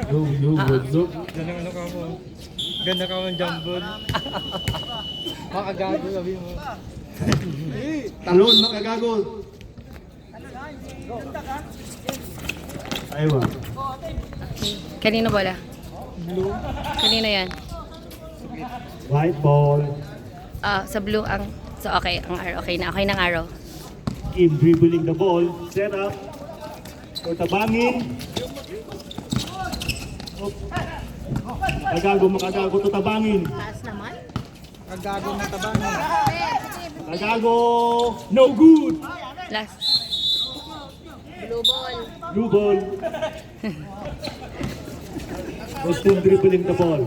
No, no. Ganda ka ako. Ganda ka ng jumble. Makagago sabi mo. Talon, makagago. Aywa. Kanino bola? Blue. Kanino yan? White ball. Sa blue ang... So okay, ang arrow. Okay na ang arrow. Kim dribbling the ball. Set up. Tabangin. Makagago, tutabangin. Taas naman. Makagago na tabang. Makagago, no good. Last. Blue ball. Blue ball. Boston dribbling the ball.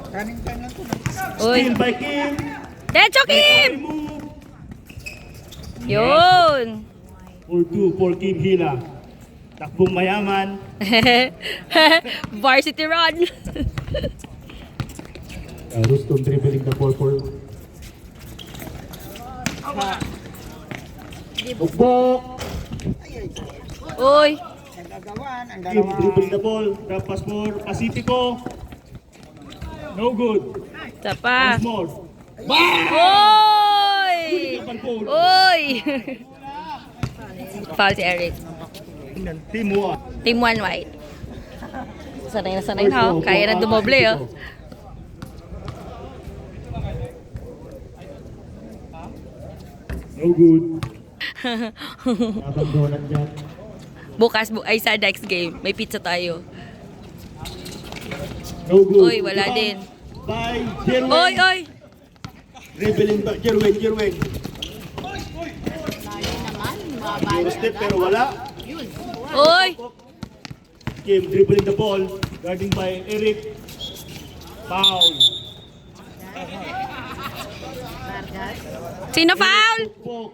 Kaning-kanan ko. Uy. Steal by Kim. Techo Kim! Move. Yun! For 2 for Kim Hila. Takbong mayaman. Varsity run! Ruston dribbling the ball for Bukbok. Uy! Ang gagawan. Ang Kim dalawa. dribbling the ball. Pass for Pacifico. No good. Isa pa. Once more. Uy! Uy! Foul si Eric. Team 1. Team 1 white. Sanay na ho. Kaya na dumoble oh. No good. Abandonan dyan. Bukas ay sa next game. May pizza tayo. No good. Uy, wala din. By Jerwin. Oy, oy! Dribbling by Jerwin. Zero step pero wala. Oy! Kim dribbling the ball. Guarding by Eric. Foul. Sino foul? Bukbok.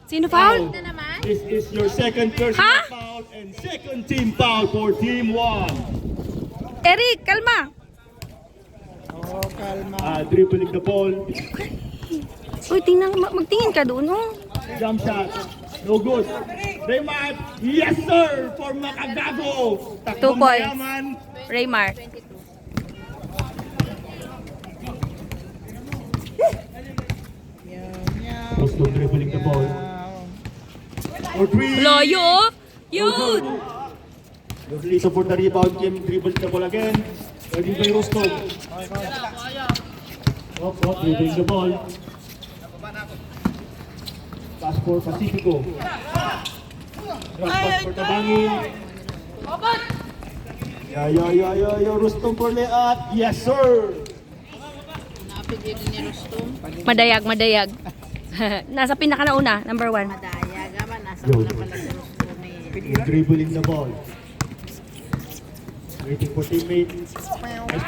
Sino foul? This is your second personal Ha? foul and second team foul for team 1. Eric, kalma! Oh, kalma. Dribbling the ball. Uy, magtingin ka doon oh. Jump shot. No good. Raymart. Yes sir for Makagago. 2 points. Mayaman. Raymar. Boston dribbling the ball. For 3. Layo oh. Yun! Lito for the rebound. Kim dribbles the ball again. Guarding by Rostov. Dribbling the ball. Pass for Pacifico. Drop pass for Tabangin. Yeah. Rostov for Leat. Yes, sir. Madayag. Nasa pinaka na una, number 1. Dribbling the ball. Waiting for teammate. Nice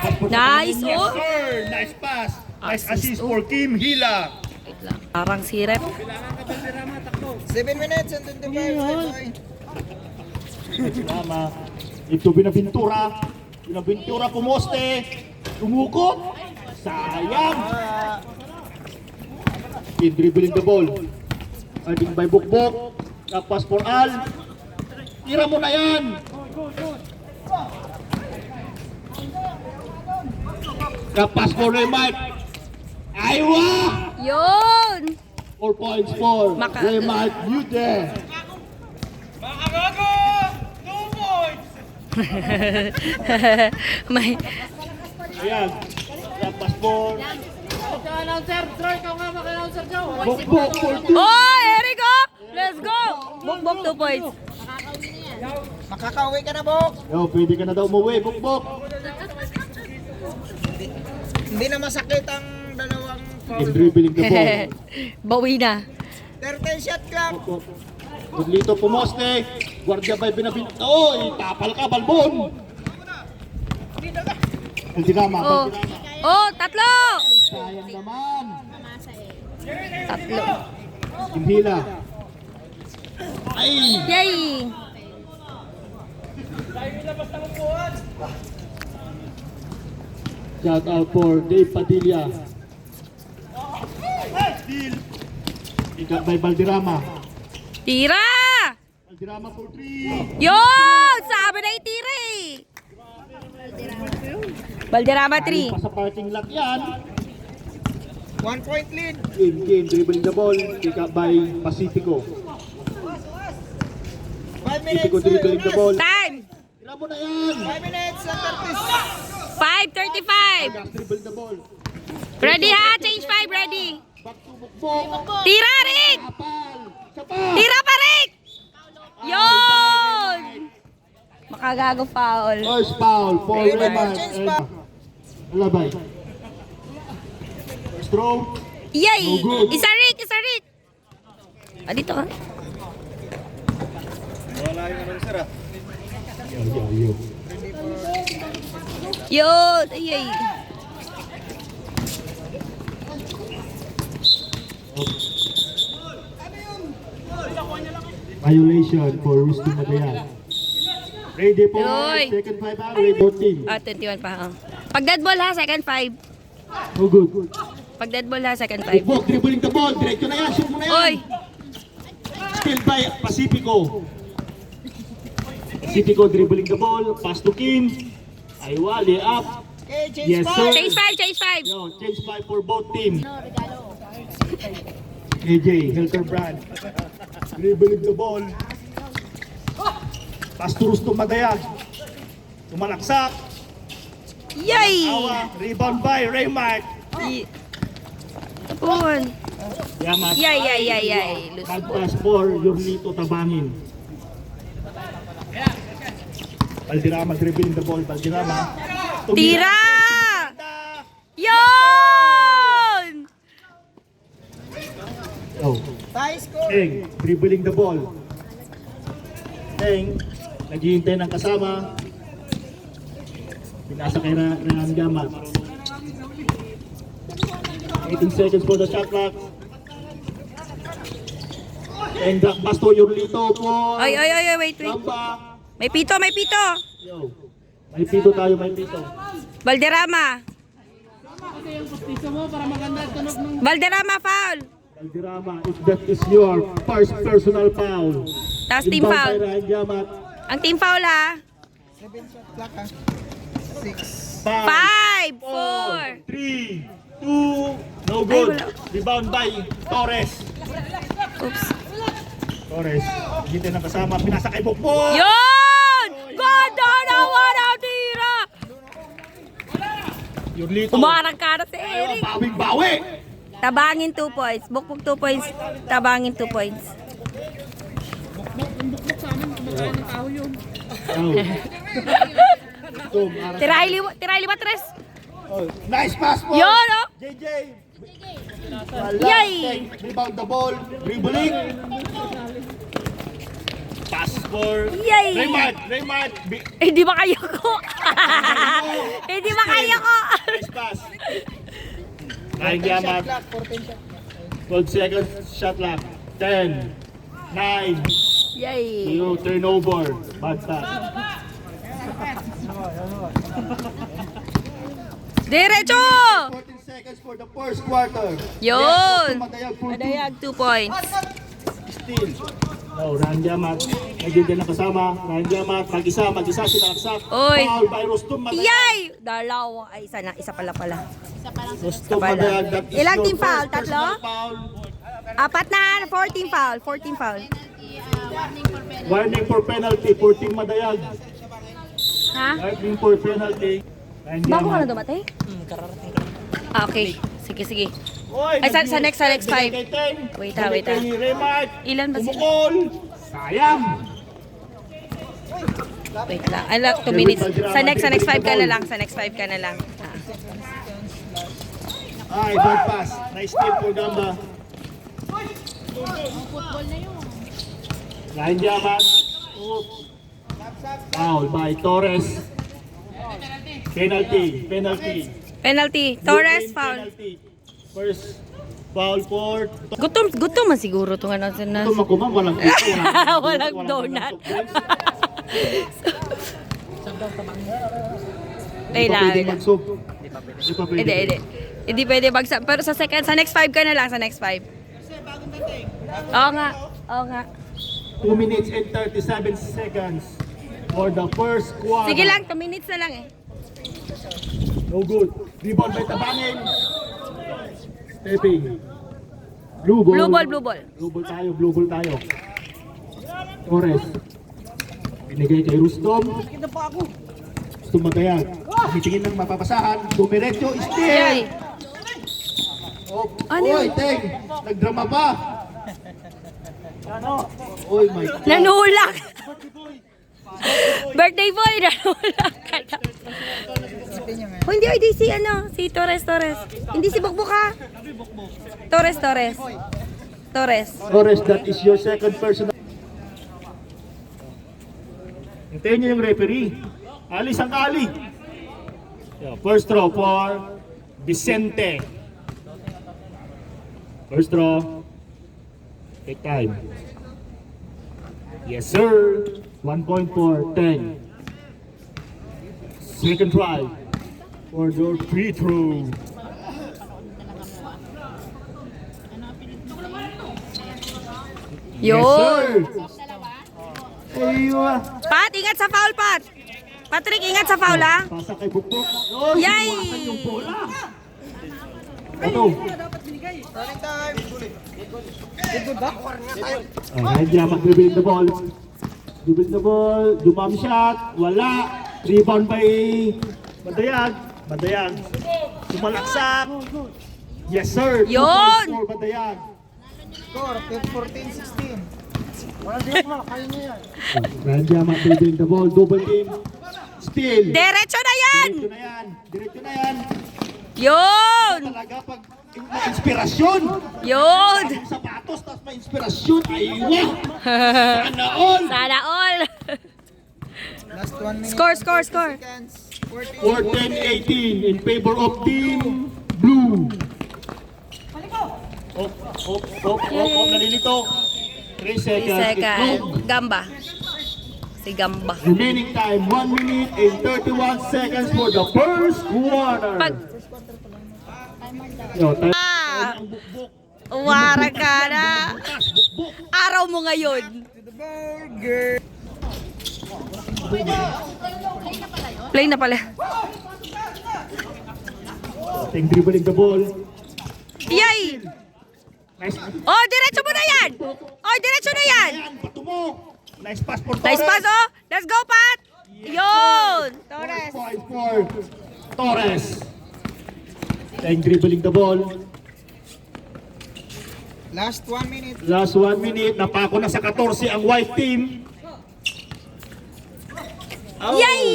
pass for Nice, Tabangin. Yes, oh. sir. Nice pass. Nice Assist, assist oh. for Kim Hila. Wait lang. Parang sirep. 7 minutes and 25. Sinama. Ito binabintura. Binabintura pumoste. Tumukot. Sayang. In dribbling the ball. Guarding by Bukbok. Tapos for Al. Tira mo na yan. Tapos for Remart. Aywa! Yun! 4 points for Maka- Remart Yude. May... Ayan. Tapos for Bukbok for 2. Oh, Eric oh! Let's go! Bukbok 2 points. Makakauwi ka na, Bok. Yo, pwede ka na daw umuwi, Bukbok. Hindi na masakit ang dalawang In foul. dribbling the ball. Bawi na. 13 shot clock. Paglito pumoste. Guardia by binabin. Oy, tapal ka, Balbon. Hindi naman. Oh. Oh, tatlo! Sayang naman. Tatlo. Hila. Ay! Yay! Shout out for Dave Padilla. Steal. Ikat by Valderrama. Tira! Valderrama for 3. Yun! Sabi na itira eh. Valderrama 3. Pa sa parking lot yan. 1 point lead. Game, dribbling the ball. Pick up by Pacifico. 5 minutes. Pacifico dribbling the ball. Time! Tira mo na yan. 5 minutes. Center 5:35. Gas dribble the ball. Ready ha? Change 5, ready. Back to Bukbok. Tira, Rick! Kapal. Sa pa. Tira pa, Rick! Yun! Makagago foul. First foul for Change Raymar. foul. Alabay. First throw. Yay! No good. Isa Rick, isa Rick. Ah, dito ka. Yo. Yun! Ayay. Violation for Rusty Magayan. Ready for Yoy. second 5 out. Ready for team. Ah, 21 pa. Oh. Pag dead ball ha, second 5. No good. Pag dead ball ha, second 5. Bukbok dribbling the ball. Diretso na yan. Shoot mo na yan. Oy! Still by Pacifico. Pacifico dribbling the ball. Pass to Kim. Aywali up. Okay, change Yes, sir. Change 5, change 5. Yo, change 5 for both team. AJ, Hilterbrand. Dribbling the ball. Pass to Rustom Madayag. Tumalaksak. Yay! Awa. Rebound by Raymar. Tapon. Yamat. Yay, yay, yay, yay. Lose Bad ball. pass for Yurlito Tabangin. Valderrama dribbling the ball. Valderrama. Tira! Yun! Oh. Tie score. Eng, dribbling the ball. Eng, naghihintay ng kasama. Pinasa kay Rahan Gamat. 18 seconds for the shot clock. Eng, drop pass to Yurlito po. Ay, ay, ay, wait, wait. Gamba. May pito, may pito. Yo. May pito tayo, may pito. Valderrama. Valderrama foul. Valderrama, if that is your first personal foul. Tapos team Inbound foul. by Rahan Gamat. Ang team foul ha. 7 shot clock ha. 6. 5, 4, 4. 3, 2, no good. wala. Rebound by Torres. Oops. Torres, hindi na kasama, pinasa kay Bukbok. Yun! Ganda nawa na tira! Yurlito. Umarang ka na si Ayaw, Eric. bawing-bawi. Tabangin 2 points. Bukbuk 2 points. Tabangin 2 points. Oh. Tiray liwa, tres. Oh, nice pass po. Yun, oh. JJ. Wala. Yay. Rebound the ball. Dribbling. Pass for Yay. Raymart. Hindi ba kayo ko? Hindi ba kayo ko? Nice pass. Rahan 14 shot Gamat. clock. 14 shot. 12 seconds shot clock. 10, 9, Yay. you turnover. Bad pass. Diretso! 14 seconds for the first quarter. Yun. Madayag for Madayag 2 points. Still. No, Rahan Gamat. Nagdindi na kasama. Rahan Gamat. Mag-isa sinaksak. Oy. Foul by Rustom Madayag. Yay! Dalawa. Ay, isa pala. Rustom pala. Madayag. That is Ilang your team foul? first Tatlo? personal foul. Apat na. 14 foul. 14 foul. Warning for penalty for Team Madayag. Ha? Warning for penalty. Rahan Bago ka na Gamat. dumatay? Ah, okay. Sige. Oy, Ay, sa next 5. Bigay kay Teng. Wait ha. Bigay kay Raymart. Ilan ba sila? Umukol. Sayang. Wait lang. Ay, 2 minutes. Sa next 5 ka na lang. Sa next 5 ka na lang. Ah. Ay, bad pass. Nice steal for Gamba. Rahan Gamat. Foul by Torres. Penalty. Penalty. Torres, Game foul. penalty. First foul for... Gutom man siguro itong ano. Ito makumang walang ito. Walang donut. Ay, Hindi pa pwede lang. mag-sub. Hindi pa pwede. Hindi. Hindi pwede bagsak. Pero sa next 5 ka na lang. Sa next 5. Oo nga. 2 minutes and 37 seconds for the first quarter. Sige lang, 2 minutes na lang eh. No good. Rebound by Tabangin. Stepping. Blue ball. Blue ball, blue ball. Blue ball tayo. Torres. Binigay kay Rustom. Rustom magayag. Tingin ng mapapasahan. Dumiretso, steal. Yay. Oh, Ano oy, yun? Teng. Nagdrama pa. Oy, my God. Nanulak. Birthday boy, nanulak ka na. Oh, hindi si ano, si Torres. Hindi si Bukbuk ha. Torres. Torres, that is your second personal. Hintayin niyo yung referee. Alis ang ali. Yeah, first throw for Vicente. First throw. Take time. Yes, sir. 1 point for 10. Second try for your free throw. Yun. Yes, sir. Aywa. Pat, ingat sa foul, Pat. Patrick, ingat sa foul ha. Pasa kay Bukbuk. Oh, Yay! iwasan yung bola. Ano? Running time. Hindi na mag-dribble the ball. Dribble the ball. Dumam shot. Wala. Rebound by Badayag. Sumalaksak. Yes, sir. 2 Yun! points for Badayag. Score, 14-16. Nandiyan mag-dribble the ball. Double team. Steal. Diretso na yan. Diretso na yan. Yun. Talaga pag may inspirasyon. Yun. Yung sapatos, tapos may inspirasyon. Aywa. Sana all. Sana all. Last 1 minute. Score. Seconds. 14. 14-18 in favor of Team Blue. Nalilito. 3 3 seconds. second. Gamba. Si Gamba. Remaining time, 1 minute and 31 seconds for the first quarter. Pag Yo, tayo ah, ang bukbuk. uwara ka na. Bukas, bukbuk. Araw mo ngayon. To the ball, girl. Play na pala. Ating dribbling the ball. Yay! Nice. Oh, diretso mo na yan. Oh, diretso na yan. Ayan, pato mo. Nice pass for Torres. Nice pass, oh. Let's go, Pat. Yun. Torres. 4 points for Torres. Ating dribbling the ball. Last 1 minute. Last 1 minute. Napako na sa 14 ang white team. Oh, Yay!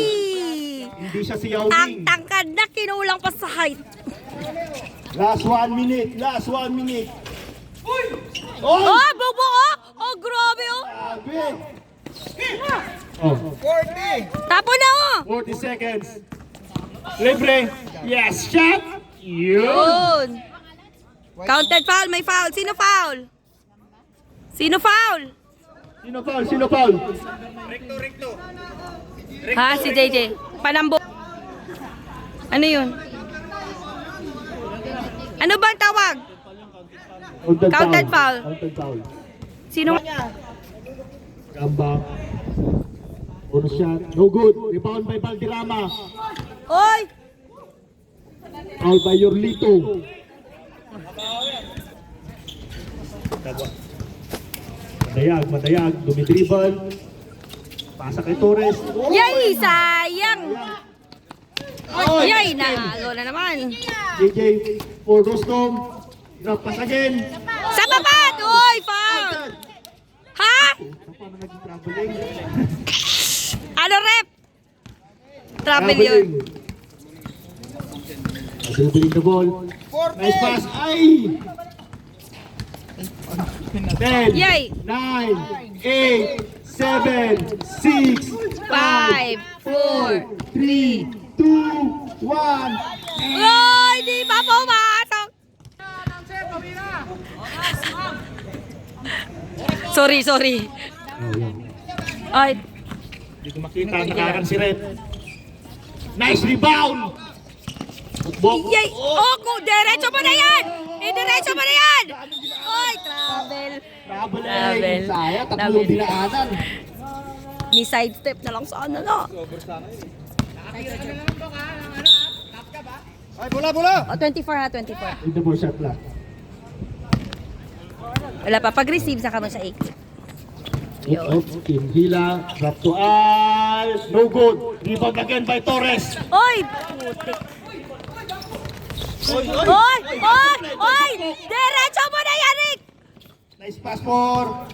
Hindi siya si Yao Ang Ming. tangkad na kinulang pa sa height. Last 1 minute. Last 1 minute. Oh, Oh! bubo, oh. Oh, grabe, oh. Grabe. Oh, 40. Tapo na, oh. 40 seconds. Libre. Yes, shot. Yun. Yun. Counted foul, may foul. Sino foul? Sino foul? Sino foul? Ha, si JJ. Panambo. Ano yun? Ano ba ang tawag? Counted foul. Counted foul. Sino? Gamba. Ono shot. No good. Rebound by Valderrama. Oy! Foul by Yorlito. Madayag. Dumidribble. Pasa kay Torres. Oh! Yay! Sayang! Oh, Yay! Nalo na naman. JJ for Rustom. Drop pass again. Sa papat! Oy! Foul! Ha? Paano naging traveling? Ano rep? Travel yun. Dribbling the ball. 40. Nice pass. Ay! 10, Yay! 9, 8, 7, 6, 5, 4, 3, 2, 1. Oy! Di pa pumasok! Sorry. Ay, Hindi ko makita, nakakan si Red. Nice rebound! Bukbok. yay! Oh, diretso mo na yan! Diretso mo na yan! Oy, travel. Double Double. A. Sayang, tatlong Double. dinaanan. Ni sidestep na lang sana na. Ay, bola! O, 24 ha, 24. With the ball shot lang. Wala pa. Pag-receive, saka mo siya 8. Oops, Kim Hila, drop to Al, no good. Rebound again by Torres. Oy! Putik. Oy! Oy! Oy! Diretso mo na yan, Rick! Nice pass for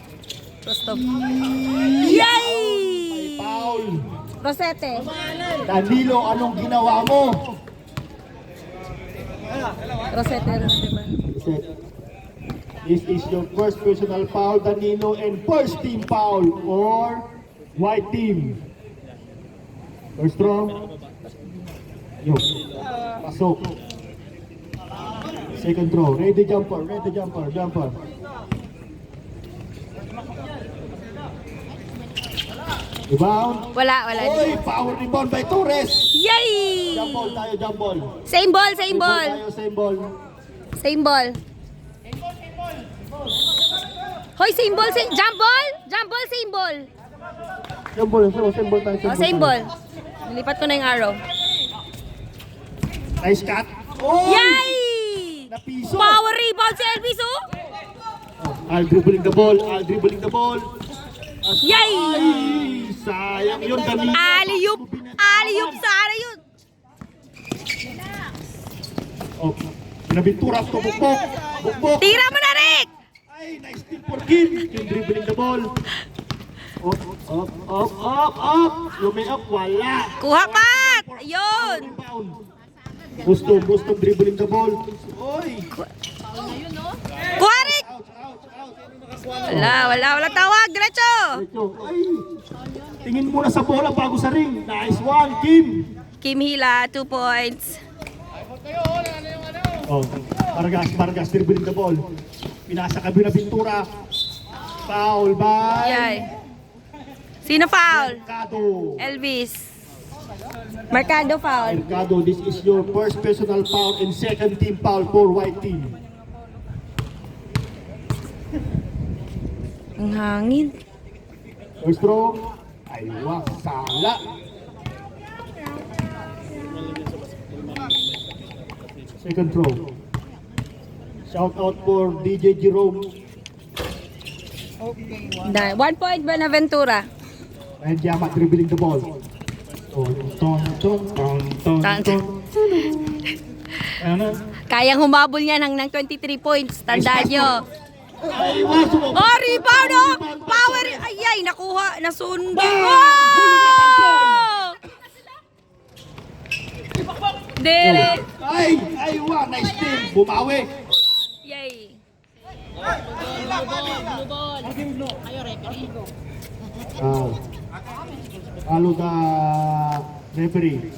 Stop. may Yay! foul. Rosete. Danilo, anong ginawa mo? Rosete. This is your first personal foul, Danilo, and first team foul for white team. First throw. Yo. Pasok. Second throw. Ready jumper. Jumper. Rebound. Wala. Oy, power rebound by Torres. Yay! Jump ball tayo, jump ball. Same ball. Same ball. Same ball. Hoy, same ball. Jump ball, same ball. Jump ball tayo. Oh, same ball. Nilipat ko na yung arrow. Nice cut. Oh! Yay! Napiso. Power rebound si Elvis, oh! Al dribbling the ball. Yay! Ay, sayang yun kanina. Alley-oop sana yun. Oh, nabintura to bukbok. Tira mo na, Rick! Ay, nice steal for Kim. Kim dribbling the ball. Up. Lumay up, wala. Kuha pat! Ayun! Rebound. Gusto dribbling the ball. Oy. Kuha, Rick! Wala tawag, diretso! Ay, tingin muna sa bola bago sa ring. Nice one, Kim. Kim Hila, 2 points. Oh, Vargas dribbling the ball. Pinasa kabi na bintura. Foul by Yay. Sino foul? Mercado. Elvis. Mercado foul. Mercado, this is your first personal foul and second team foul for white team. Ang hangin. First throw. Ay, sala. Second throw. Shout out for DJ Jerome. Okay, 1 point, Benaventura. And Yamat dribbling the ball. Ton. Ano? Kayang humabol niya ng 23 points. Tandaan nyo. Ay, waso. Oh, rebound, oh! Power! Ay, nakuha. Nasundo. Bang! Oh! Dire. Ay, nice team. Bumawi. Yay. Follow the referee.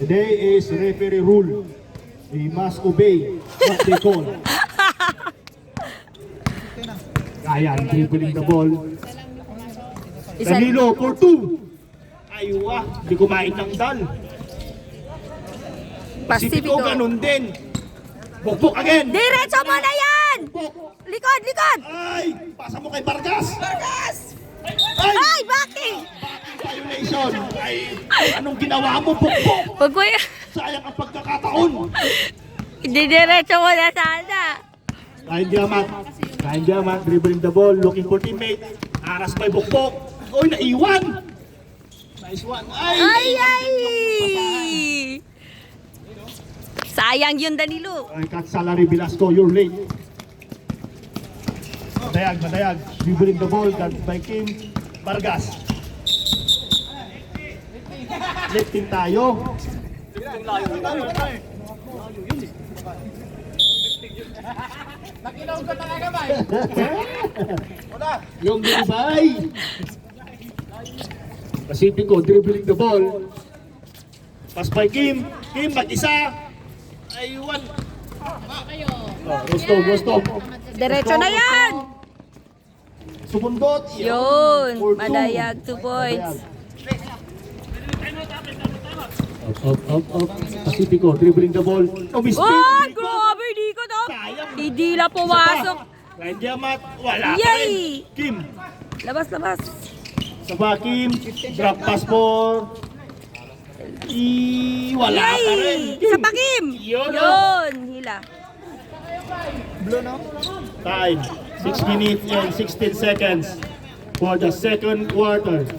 Today is referee rule. We must obey what they call. Ayan, dribbling the ball. Danilo for 2. Aywa, hindi kumain ng dal. Pacifico Pacifico. ganun din. Bukbok again. Diretso mo na yan! Likod! Ay, pasa mo kay Vargas. Ay, backing! Violation. Ay, anong ginawa mo, bukbok? Huwag ko yan. Sayang ang pagkakataon. Diretso mo na sana. Kain Diamat, dribbling the ball, looking for teammate. Aras by bukbok. Oy, naiwan. Nice one. Ay! Sayang yun, Danilo. Ay, cut salary Velasco, you're late. Madayag. Dribbling the ball, got by Kim Vargas. Lifting tayo. Yung Bilibay. Pacifico dribbling the ball. Pass by Kim. Kim, mag-isa. Aywan. Rostov. Diretso na yan! Sumundot. Yun, For 2. Madayag, 2 points. Up. Pacifico dribbling the ball. Oh, mistake. Oh, grabe, di ko to. Sayang. Hindi na pumasok. Ryan Diamat, wala pa Yay! rin. Kim, Labas, labas. Sabah Kim, drop pass for... Wala pa rin. Yay! Sa Pakim! Yun, Yun! Hila. Blue, no? Time, 6 minutes and 16 seconds for the second quarter.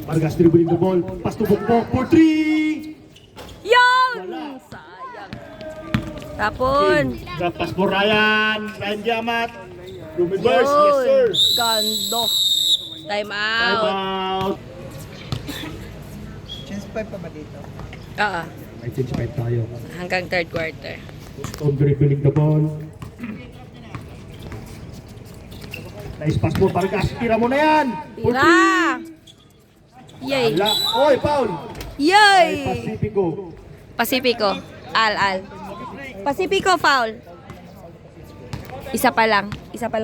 Vargas dribbling the ball, pass to Bokbok for 3! Yun! Wala. Sayang. Tapon. Drop pass for Ryan Diamat. Reverse, yes sir. Gando. Time Time out. out. Chance 5 pa ba dito? Oo. May change 5 tayo. Hanggang third quarter. Tom dribbling the ball. Nice pass for Vargas. Tira mo na yan. For Tira! Yay! Wala. Oy, foul. Yay! Pacifico. Pacifico. Al. Pacifico foul. Isa pa lang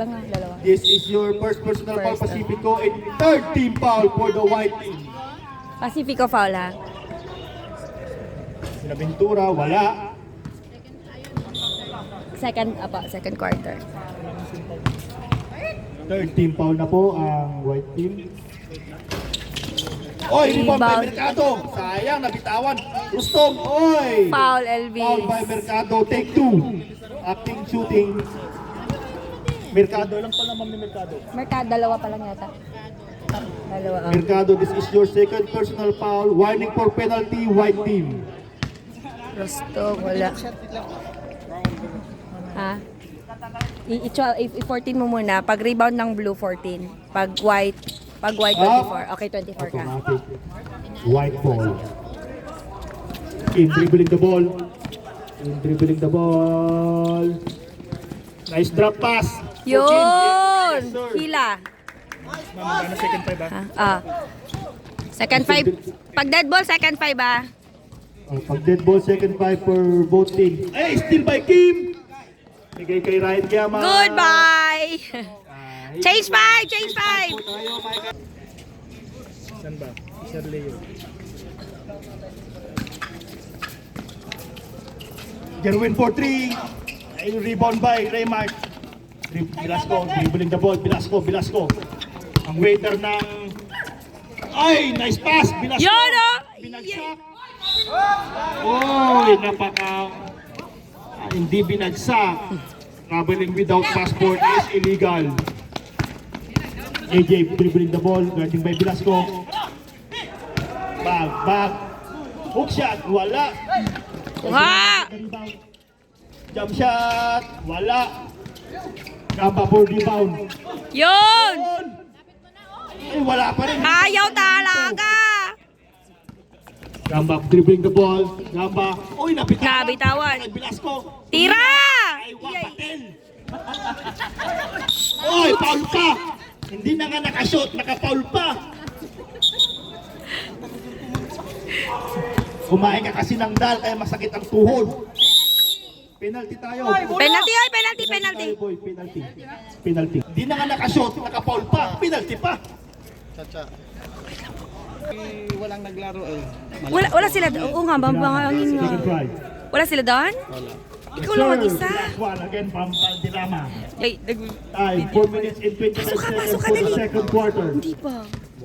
nga, dalawa. This is your first personal foul, First, Pacifico, and third team foul for the white team. Pacifico foul ha. Sinaventura, wala. Second quarter. Third team foul na po ang white team. Oy, rebound by Rebound. Mercado. Sayang, nabitawan. Rustong, oy. Foul, Foul Elvis. by Mercado, take 2. Acting shooting. Mercado lang pala, ma'am ni Mercado. Mercado, dalawa pa lang yata. Dalawa. Mercado, this is your second personal foul. Warning for penalty, white team. Rostong, wala. Ha? I-14 mo muna. Pag rebound ng blue, 14. Pag white, 24. Okay, 24 ka. Automatic. White ball. In dribbling the ball. Nice drop pass. Yun! Yes, sir. Hila. Second 5 ba? Second 5. Pag dead ball, second 5 ah. Pag dead ball, second 5 for both teams. Hey, still by Kim. Bigay kay Ryan Diamat. Goodbye! Change 5! Change 5! Saan ba? Sir Leo. Gerwin for 3. Ayun, rebound by Raymart. Velasco, dribbling the ball. Velasco. Ang waiter ng... Ay, nice pass. Velasco. Yun, oh! Binagsak. Oy, hindi binagsak. Traveling without passport is illegal. AJ dribbling the ball, guarding by Velasco. Back. Hook shot, wala. Kuha! Jump shot, wala. Gamba for rebound. Yun! Ay, wala pa rin. Ayaw talaga! Gamba dribbling the ball. Gamba. Uy, nabitawan. Nabitawan. Ay, Velasco. Tira! Ay, wapatin. Oy, foul pa. Hindi na nga nakashoot, naka-foul pa. Kumain ka kasi ng dal, kaya masakit ang tuhod. Penalty tayo. Penalty, oy! Penalty! Tayo, boy. Penalty. Hindi na nga nakashoot, naka-foul pa. Penalty pa. Chacha. Walang naglaro eh. Wala sila doon. Oo nga, bambangangin nga. Second try. Wala sila doon? Ikaw lang mag-isa. Last one again from Valderrama. Ay, Time, 4 minutes and 29 seconds pasok ka, for the dali. second quarter. Hindi pa.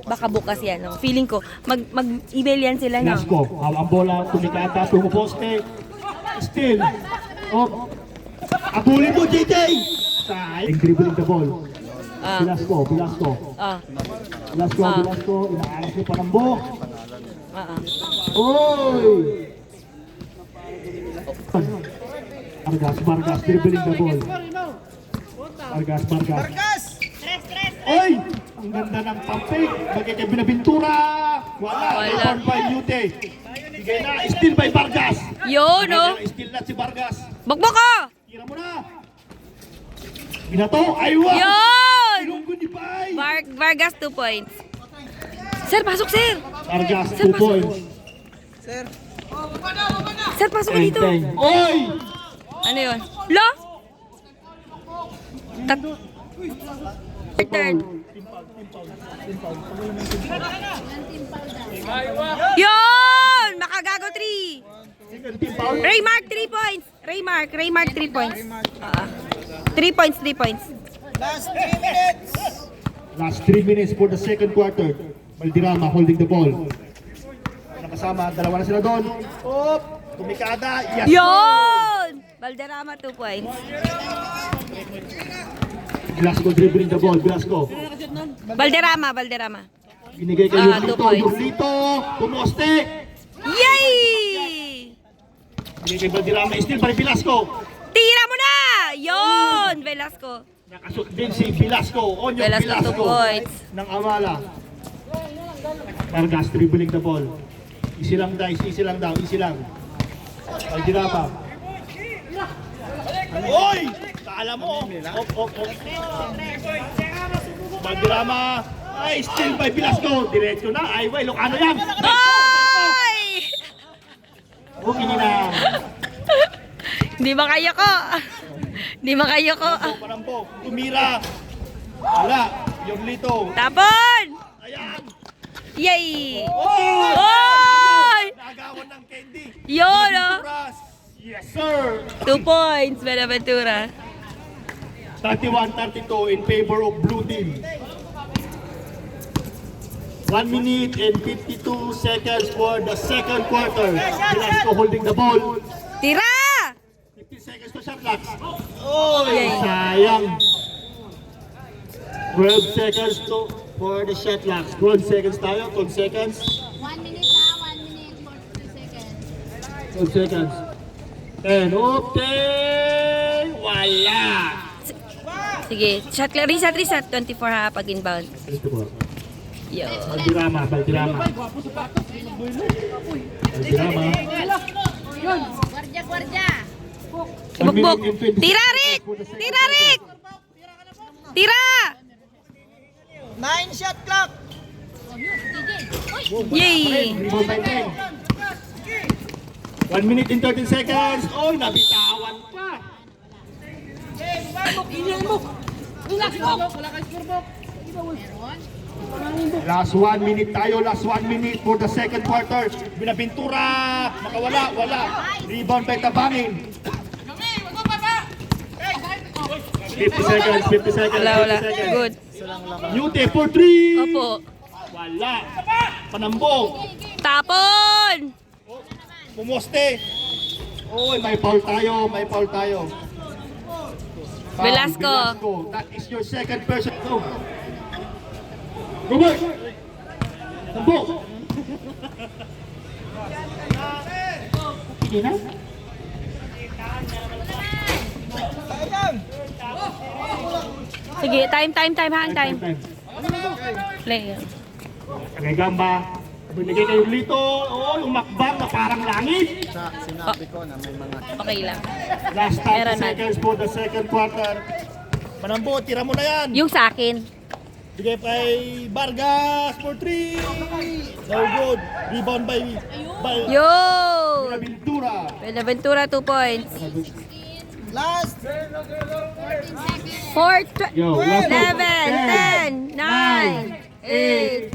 Baka bukas yan. No? Feeling ko, mag-email yan sila. No? Velasco, ang bola, tumikata, tumuposte. Still. Oh. Abulin mo, JJ! Side. Dribbling the ball. Velasco. Inaalas ni Panambok. Oy! Vargas, dribbling the ball. Vargas. Oy! Ang ganda ng pampik. Bagay kay Binabintura. Wala. Rebound by Nute. Bigay na. Steal by Vargas. Yun, no? Steal na si Vargas. Bakbak ka! Tira mo na. Binato. Aywa. Yun! Ilunggo ni Bay. Vargas 2 points. Sir, pasok, sir! Vargas, Sir, 2 pasok. points. Sir, Sir, pasok ka dito. Oy! Ano yun? Lo? Turn. Yun! Makagago 3. Second team foul. Raymark 3 points. Raymark 3 points. 3 points, 3 points. Last 3 minutes. Last 3 minutes for the second quarter. Valderrama holding the ball. Nakasama, dalawa na sila doon. Oh, tumikada. Yes! Yon! Valderrama, 2 points. Velasco dribbling the ball. Velasco. Valderrama, Valderrama. Binigay kay 2 Yurlito. points. Yurlito. Pumoste. Yay! Binigay kay Valderrama. Still by Velasco. Tira mo na! Yon! Velasco. Nakashoot din si Velasco. Onyo Velasco, 2 Velasco. points. Ng Amala. Vargas dribbling the ball. Easy lang guys. Easy lang daw. Easy lang. Valderrama. Oy! Kala mo. Op. Valderrama. Ay, still by Velasco. Diretso na. Ay, way. Lokano yan. Oy! Okay nila. Hindi ba kayo ko? Hindi ba kayo ko? Parambo. Tumira. Wala. Yurlito. Tapon! Ayan. Yay! Oh! Oy! Nagawan ng candy. Yun, oh. Turas. Yes, sir. 2 points, Benaventura. 31-32 in favor of blue team. 1 minute and 52 seconds for the second quarter. Velasco holding the ball. Tira! 15 seconds to shot clock. Yay. Sayang. 12 seconds for the shot clock. 12 seconds tayo. 12 seconds. 1 minute na, 1 minute, 42 seconds. 12 seconds. 10. Okay. Wala. Sige, shot clear. Reset. 24 ha, pag inbound. Ito po. Yo. Valderrama. Valderrama. Gwardiya. Bukbuk. Tira, Rick! Tira, Rick! Tira! 9 shot clock. Yay! Rebound by 10. 1 minute and 13 seconds. Oh, nabitawan pa. Last 1 minute tayo. Last 1 minute for the second quarter. Binabintura. Nakawala. Wala. Rebound by Tabangin. 50 seconds. 50 seconds. Wala. 50 seconds. Good. Yute for 3. Opo. Wala. Panambong. Tapon! Pumoste. Oy, may foul tayo. May foul tayo. Foul, Velasco. That is your second person. Go. Robert. Tambok. Hindi na? Sayang. Sige, time. Hang time. Play. Tagay gamba. Binigay kayo Lito. Oh, yung makbang na parang langit. Sinabi ko na may mga Okay lang. Last 30 Meron na. seconds for the second quarter. Manambo, tira mo na yan. Yung sa akin. Bigay kay Vargas for 3. No good. Rebound by Yo! Ventura. Benaventura, 2 points. last 4, Yo, last 11, 10, 9, 8.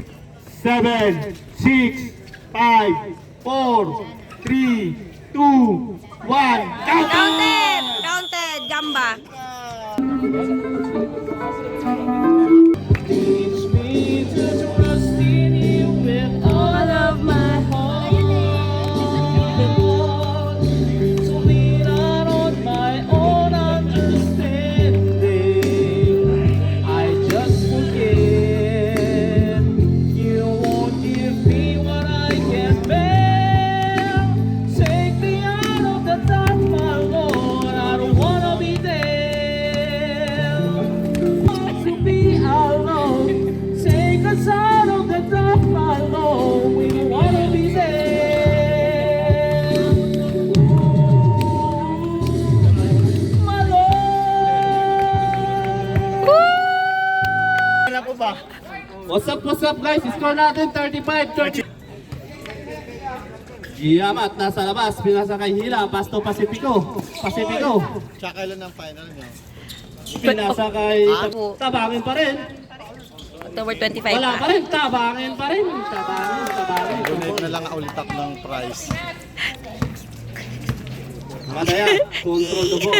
7, 6, 5, 4, 3, 2, 1. Counted, Gamba. All of my heart. To lean out on my own understanding, I just forget. You won't give me what I can bear. Take me out of the dark, my Lord. I don't wanna be there. Want to be alone. Take us out of the dark, my Lord. We don't wanna be there. My Lord. Ano po ba? What's up guys? Score natin 35-30. Giamat nasa labas, pinasa kay Hila, Pasto Pacifico. Tsaka kailan ang final niyo? Pinasa kay Ako. Tabangin pa rin. October 25 Wala pa. pa rin, Tabangin pa rin. Tabangin. Donate na lang ulit ako ng prize. Madaya, control the ball.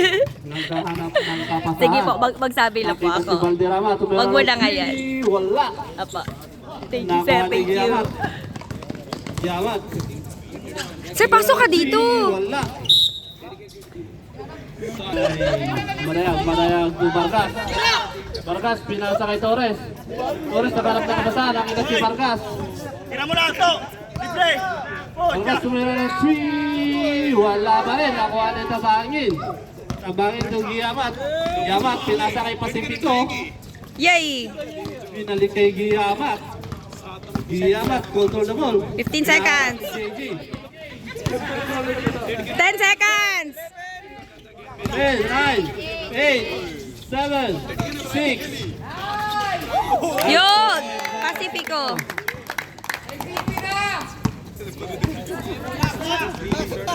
Naghahanap ng kapasahan. Sige po, magsabi lang po Nakita ako. si Valderrama, tumira Wag mo ng na nga yan. three, wala. Apa. Thank you, sir. Nakuha ni Thank you. Giamat. Giamat. Sir, pasok ka dito. Wala. Madayag to Vargas. Vargas, pinasa kay Torres. Torres, nakarap na kabasahan. Nakita si Vargas. Tira mo lang ito! Libre! Vargas tumira ng 3. Wala pa rin. Nakuha na tabangin. Tabangin ng Giamat. Giamat, pinasa kay Pacifico. Yay! Pinalik kay Giamat. Giamat, control the ball. 15 seconds. JJ. 10 seconds. 10, 9, 8, 7, 6. Yun! Pacifico.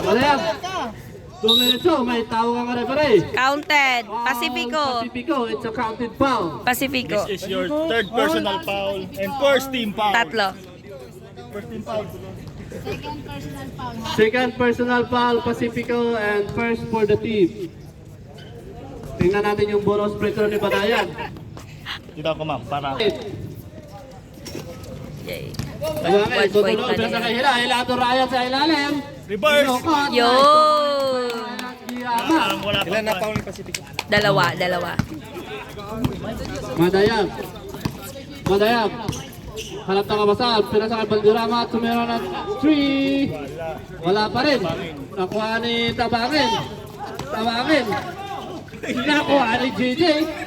Madayag. Dumiretso, may tawag ang referee. Counted. Foul, Pacifico. Pacifico, it's a counted foul. Pacifico. This is your third personal foul and first team foul. Tatlo. First team foul. Second personal foul. Ha? Second personal foul, Pacifico, and first for the team. Tingnan natin yung bonus free throw ni Badayan. Dito ako ma'am, para Yay. Tabangin, 1 point tutulog na na sa nila. kahila. Hilato Ryan sa ilalim. reverse! Pinokot. Yun! Giamat. Wala Ilan na pa. foul ni Pacifico? Dalawa. Madayag. Madayag. Hanap na kabasahan. Pinasa kay Valderrama. Tumira ng 3. Wala pa rin. Nakuha ni Tabangin. Tabangin. Nakuha ni JJ.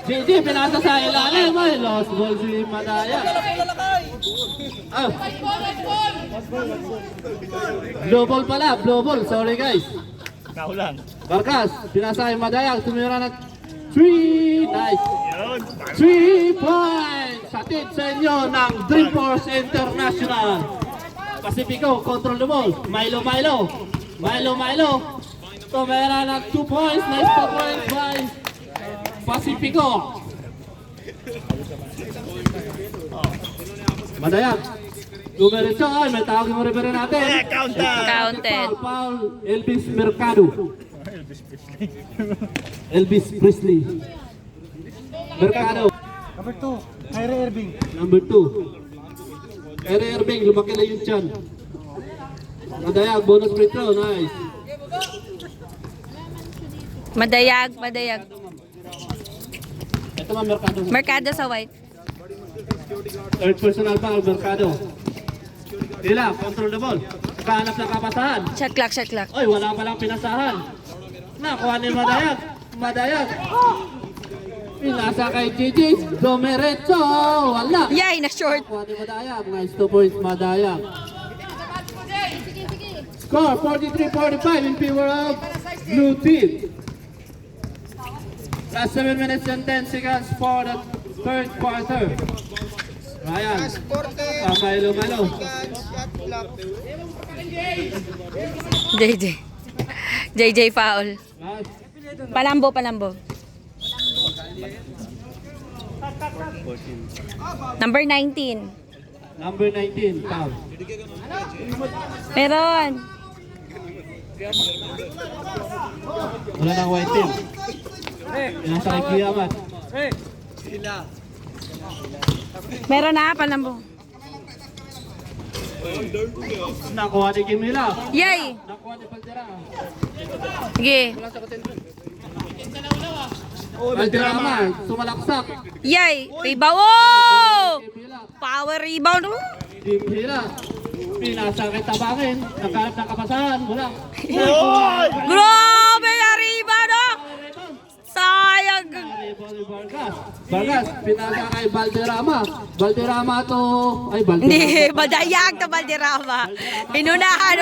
JJ pinasa sa ilalim. Ay, lost ball si Madayag. Ah. Blue ball pala. Blue ball. Sorry guys. Nahulan. Vargas. Pinasa kay Madayag. Tumira ng 3. Nice. Yun. 3 points! Hatid sa inyo ng Dreamforce International. Pacifico, control the ball. Milo. Tumera ng 2 points. Nice 2 points by Pacifico. Madayag. Dumiretso. Ay, may tawag yung referee natin. Counted. Counted. Foul. Elvis Mercado. Elvis Presley. Mercado. Number 2, Kyrie Irving. Number 2. Kyrie Irving, lumaki na yung tiyan. Madayag, bonus free throw, nice. Madayag. Ito man, Mercado. Mercado sa white. Third personal foul, Mercado. Hila, control the ball. Kahanap ng kapasahan. Shot clock. Oy, wala palang pinasahan. Nakuha ni Madayag. Pinasa kay Gigi. Domerecho. Wala. Yay, na short. Nakuha ni Madayag. Nice 2 points, Madayag. Score 43-45 in favor of blue team. Last 7 minutes and 10 seconds for the third quarter. Ryan. Sporting. Milo. Shot clock. JJ foul. Nice. Palambo. Number 19. Number 19, foul. Meron. Wala nang white team. Pinasa kay Giamat. Meron na, palambo. Nakuha ni Kimila. Yay! Nakuha ni Valderrama. Sige. Valderrama, sumalaksak. Yay! Rebound. Oh! Kimila. Power rebound. Oh! Kimila. Pinasa kay Tabangin. Nagkalap ng kapasahan. Wala. Grabe na rebound. Oh! Sayang. Vargas, pinasa kay Valderrama. Valderrama to... Ay, Valderrama. Hindi, Madayag to Valderrama. Inunahan.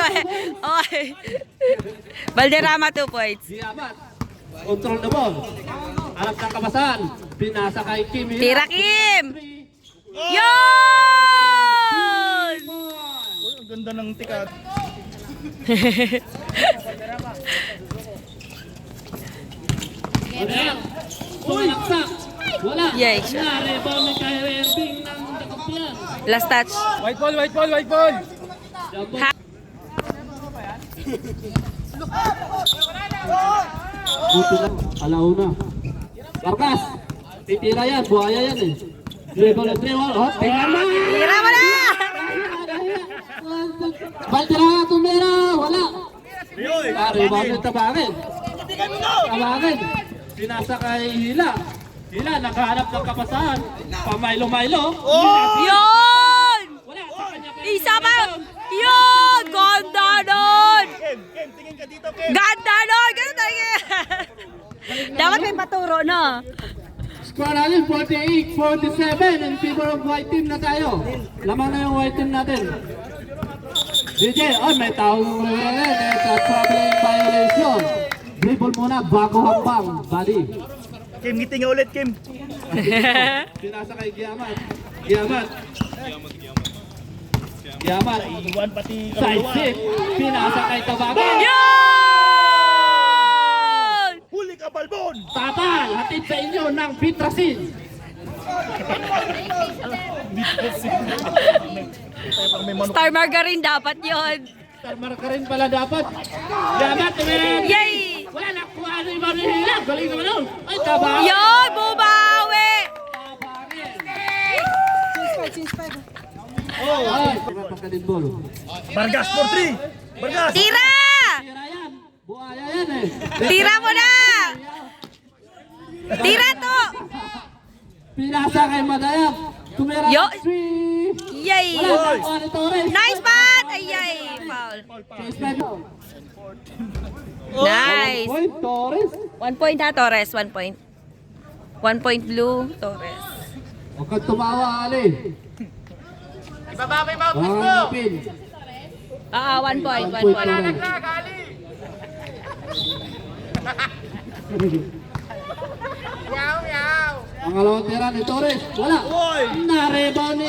Okay. Valderrama 2 points. Giamat. Control the ball. Harap ng kapasahan. Pinasa kay Kimila. Tira Kim! Yun! Ang ganda ng tikat. Madayag. Sumalaksak. Wala. Yay. Na-rebound ni Kyrie Irving ng Dakopian. Last touch. White ball. Jumbo. Buti lang, alauna. Barkas, titira yan, buhaya yan eh. Dribble at dribble, oh, tingnan mo! Tira mo na! Baltira, tumira, wala. Rebound yung tabangin. Tabangin. Sinasa kay Hila. Hila, nakahanap ng kapasahan. Pamaylo-maylo. Yun! Wala, sa kanya pa. Isa pa! Yun! Ganda nun! Ken, tingin ka dito, Ken. Ganda nun! Ganda talaga! Dapat may paturo, no? Score natin 48-47 in favor of white team na tayo. Lamang na yung white team natin. DJ, may taong rin. It's a troubling violation. Dribble muna bago hakbang. Bali. Kim, ngiti nga ulit, Kim. Pinasa kay Giamat. Giamat. Giamat. Iwan pati Side sip. Pinasa kay Tabagan. Yun! Huli ka, Balbon! Tatal. Hatid sa inyo ng Pitrasin. Star Margarine dapat yun. Tarmar ka rin pala dapat. Giamat. Tumira. Yay! Wala na kuha ano yung mga nahihilap. Galing naman nun. Ay, Tabagan. Yun! Bumawi! Ay, pagka-deadball. Vargas for 3! Vargas! Tira! Tira yan. Buhaya yan eh. Tira mo na! Tira to! Pinasa kay Madayap. Tumira Yo. ng 3. Yay! Wala. Kuha ni Torres. Nice pass! Ayay! Foul. Case back. Nice! Point, Torres. 1 point ha, Torres. 1 point. 1 point blue, Torres. Huwag kang tumawa, Ali. Ibaba may mouthpiece mo. 1 point, 1 point. point. Pangalawang tira ni Torres. Wala. Oy! Na-rebound ni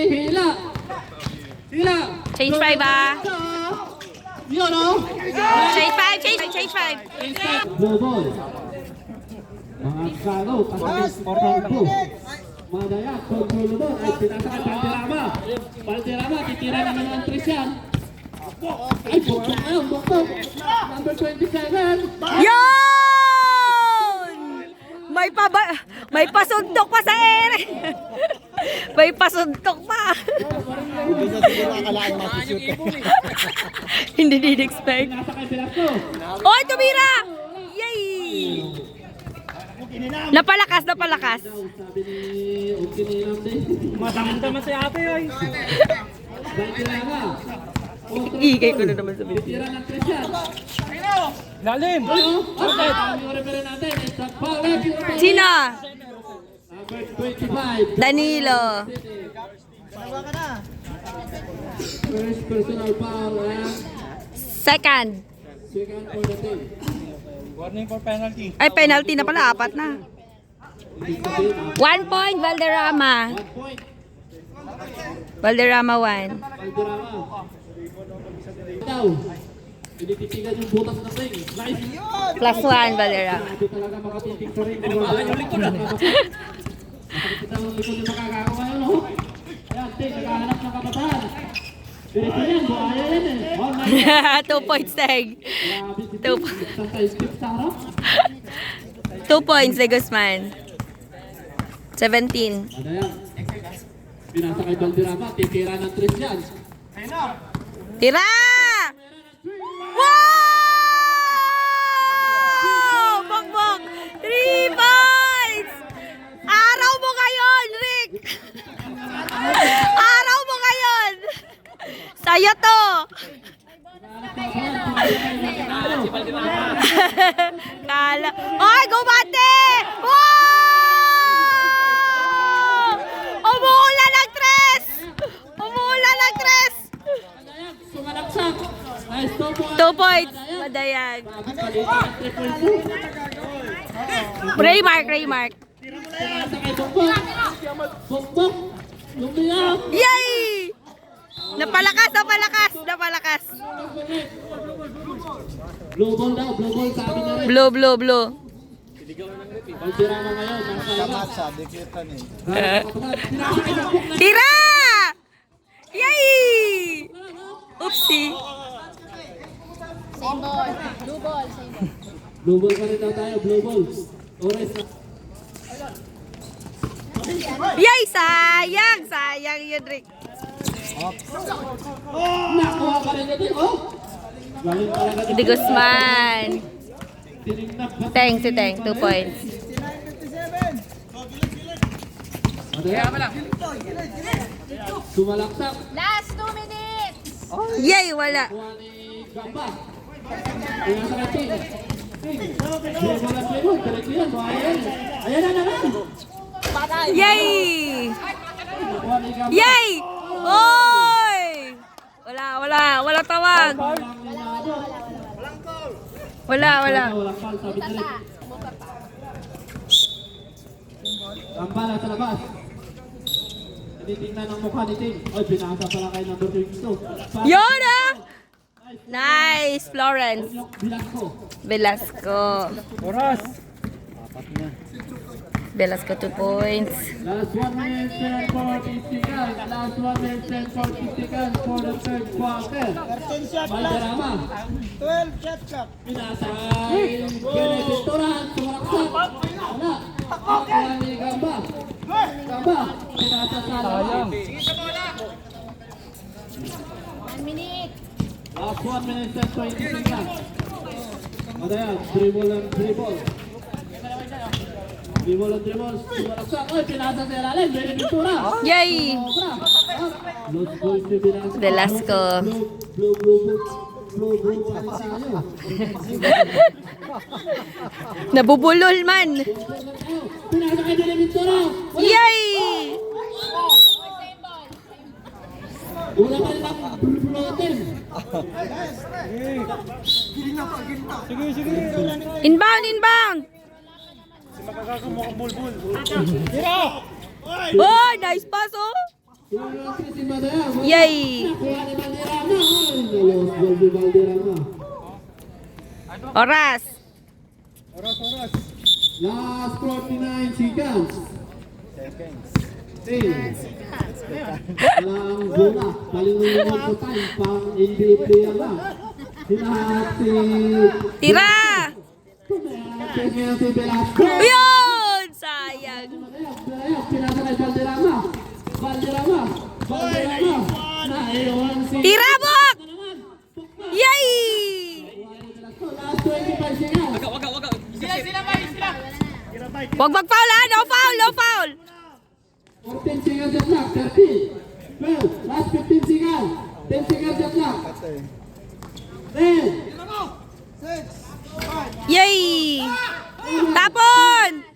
Hila. Hila. Change 5 ah. Yun o. Change 5, change 5. Blue ball. Mga kalo. Pasakit. Porto. Madaya. Control mo. Ay, pinasa kay Valderrama. Valderrama. Titira naman ng tres yan. Ay, bukbok ngayon. Bukbok. Number 27. Yun! May pasuntok pa sa ere. May pasuntok pa. Hindi din expect. Pinasa kay Velasco. Oy, tumira! Yay! Napalakas. Sabi ni Ukinilam din. Matamang si ate, ay. Valderrama. Igay ko na naman sa video. Tira ng tres yan. Lalim! Okay, yung referee natin. It's a foul. Sino? Number 25. Danilo. First personal foul and Second. second for the team. Warning for penalty. Ay, penalty na pala. 4 na. 1 point, Valderrama. 1 point. Valderrama 1. Valderrama. Itaw. Pinititigan yung butas na ring. Nice. +1, Valderrama. Grabe talaga makatitig sa ring. Masakit ang likod yung makakakawa yun, no? Ayan, Ting, naghahanap ng kapasahan. Diretso yan, buhaya yan eh. Oh, nice. 2 points, Teg. Grabe si Two. Ting. Santay skip sa harap. 2 points, De Guzman. 17. Ano yan? Pinasa kay Valderrama, titira ng tres yan. Tira! Wow! Bok! 3 points! Araw mo ngayon, Rick! Araw mo ngayon! Sa'yo to! Kala. Ay, gumante! Wow! Umuulan ng tres! Umuulan ng tres! Sumalaksak. Nice, 2 points. 2 points. Madayag. Raymark. Pinasa kay Bukbok. Bukbok. Lumiyak. Yay! Napalakas. Blue ball daw, blue ball sabi na rin. Blue. Valderrama ngayon, nasa labas. Pinasa kay Bukbok na. Tira! Yay! Oopsie. Same ball. Blue ball pa rin daw tayo, blue ball. Oras na. Yay! Sayang! Sayang yun, Rick. Nakuha pa rin natin, oh! Galing talaga Hindi Guzman. tinignan pa. Teng, si Teng. 2 points. Sumalaksak. Last 2 minutes. Yay! Wala. Kuha ni Gamba. Kaya sa kating. Blue ball at blue ball. Correct yan. Ayan na naman. Yay! Nakuha ni Gamba. Yay! Oy! Wala tawag. Wala. Walang foul, sabi ni Rick. Gamba na sa labas. Tinitingnan ang mukha ni Ting. Oy, pinasa pala kay number 22. Yun ah! Nice, Florence. Bilang ko. Velasco 2 points. Last 1 minute and 40 seconds. Last 1 minute and 40 seconds for the third quarter. Valderrama. 12 shot clock. Pinasa kay Benedictoran. Sumaraksak. Wala. Nakuha ni Gamba. Gamba. Pinasa sa labas. 1 minute. Last 1 minute and 20 seconds. Madaya, dribble and dribble. Dribble and dribble. Sumaraksak. Oy, pinasa sa ilalim. Benedictoran. Yay! Sobra. Los goals ni Velasco. Velasco. Blue pa rin tayo. Nabubulol man. Pinasa kay Benedictoran. Yay! Una pa rin ang bulbulotin. Inbound! Oh, nice pass oh! Si Madaya. Yay! Kuha ni Valderrama. Los goal ni Valderrama. Oras! Last 49 seconds. 10. Walang bola. Palingulungan po tayo. Pang NBA player lang. Hinahanap si... Tira! Tingnan si Velasco. Yun! Sayang! Madaya, pinasa kay Valderrama. Valderrama. Naiwan si... Tira, Bok! Yay! Last 25 seconds. Wag mag-foul ha! No foul! No foul! 14 seconds at clock. 13. 12. Last 15 seconds. 10 seconds at clock. 10. Yay! Tapon! 1.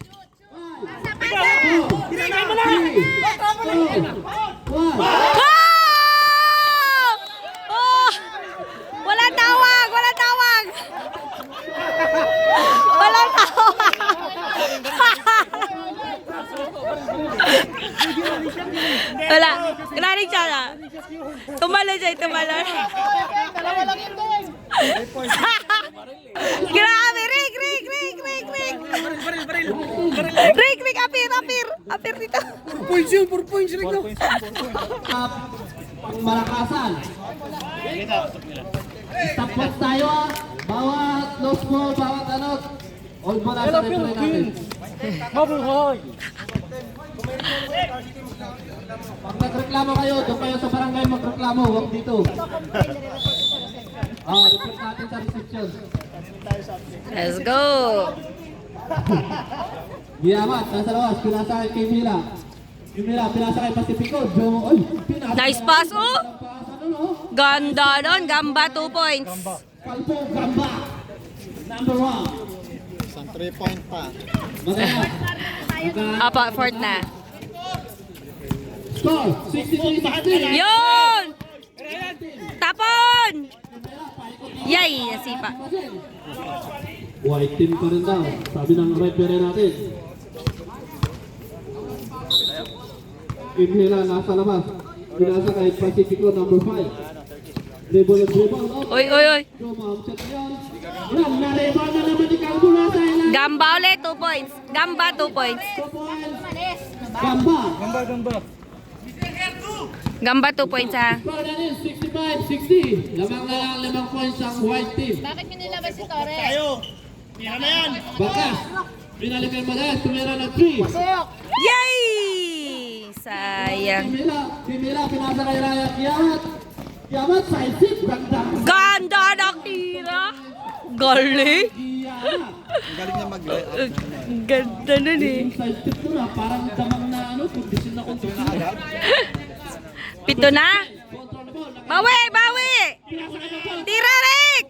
Wow! Oh! Wala tawag! Wala tawag! Wala tawag! Wala. Grabe siya na. Tumalo siya. Grabe! Rick! Rick! Apir dito. 4 points, Rick. Ang malakasan. Stop watch tayo ah. Bawat lost ball, bawat ano. All ball nasa referee natin. Pag nagreklamo kayo, doon kayo sa barangay magreklamo. Huwag dito. Report natin sa reception. Let's go. Giyamat, nasa lawas. Pinasa kay Mila. Yung Mila, pinasa kay Pacifico. Ay, pinasa. Nice pass, oh. Ano, no? Ganda nun. Gamba 2 points. Kalpo, Gamba. Number 1. Isang 3-point pa. Magaya. Apa, fourth na. Score, 63-60. Yun! Tapon! Yay! Nasipa. White team pa rin daw. Sabi ng referee natin. Inhila, nasa labas. Pinasa kay Pacifico, number 5. Dribble. Oy. Tumamchat yun. Yan, nariba na naman ni Calvo nasa ilan. Gamba ulit, 2 points. Gamba 2 points. 2 points. Gamba. Gamba 2 points ha. Score na rin, 65-60. Lamang na lang 5 points ang white team. Bakit nyo nilabas si Torres? Tira na yan. Bakas. Pinalik kay Madayan. Tumira ng 3. Yay! Sayang. Pimila, pinasa kay Raya. Kiamat, side six. Ganda. Ganda ng tira. Galing. Kiamat. Ang galing niya mag-layout. Ganda nun eh. Side six mo na. Parang damang na kondisyon na kondisyon. Pito na. Control the ball. Bawi! Bawi! Tira, Rick!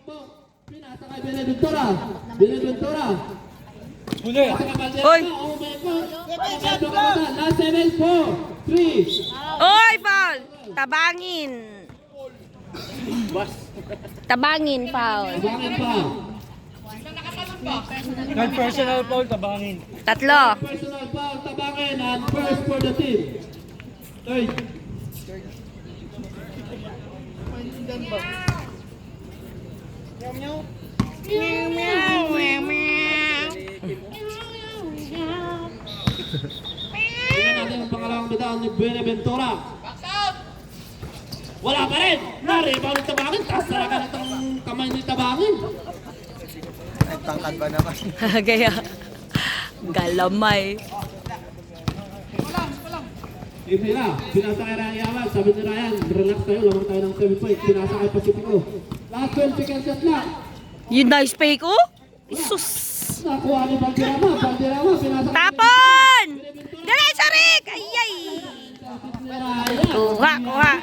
Pinasa kay Beneventura. Beneventura. Huli. Oy! Oh my God. Last 7, 4, 3. Oy, foul! Tabangin. Tabangin, foul. Bakit pa? Non-personal foul, tabangin. Tatlo. Personal foul, Tabangan, and first for the team. Third. Tingnan natin ang pangalawang bitaw ni Beneventura. Wala pa rin! Na-rebound ni Tabangin. Taas talaga itong kamay ni Tabangin. Nagtangkad ba naman? Kaya, galamay. Imira, pinasa kay Ryan Yaman. Sabi ni Ryan, relax tayo, lamang tayo ng 7 points. Pinasa kay Pacifico. Last 12 seconds shot na. Yung nice fake, oh. Isus. Nakuha ni Valderrama. Valderrama, pinasa kay Tapon! Diretso, Rick! Ayay! ni Ryan. Kuha, kuha.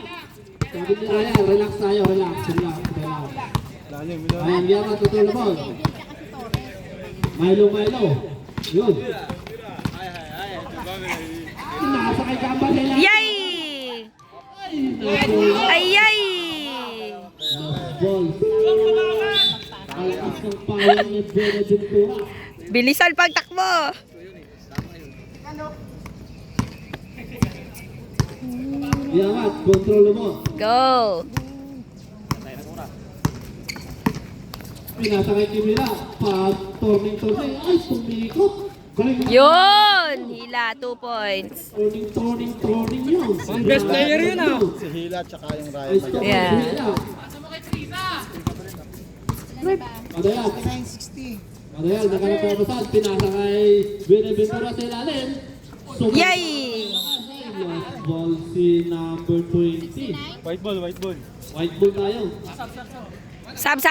Sabi ni Ryan, relax tayo, relax. Ryan Yaman, tutulong mo. Milo. Yun. Nasa kay Gamba nila. Yay! Ayay! Ball. Alakas ng power ni Beneventura. Bilisan pagtakbo. Yaman, kontrol mo. Go. Pinasa kay Kimila. Turning. Ay, tumikot. Galing na. Yun! Hila, 2 points. Turning yun. Ang best player yun, ah. Si Hila tsaka yung Ryan Ay, stop Yeah. ang Hila. Madayan. 960. Madayan, nakalap ang basal. Pinasa kay Beneventura sa ilalim. Yay! Last ball si number 20. White ball, white ball. White ball tayo. Sab.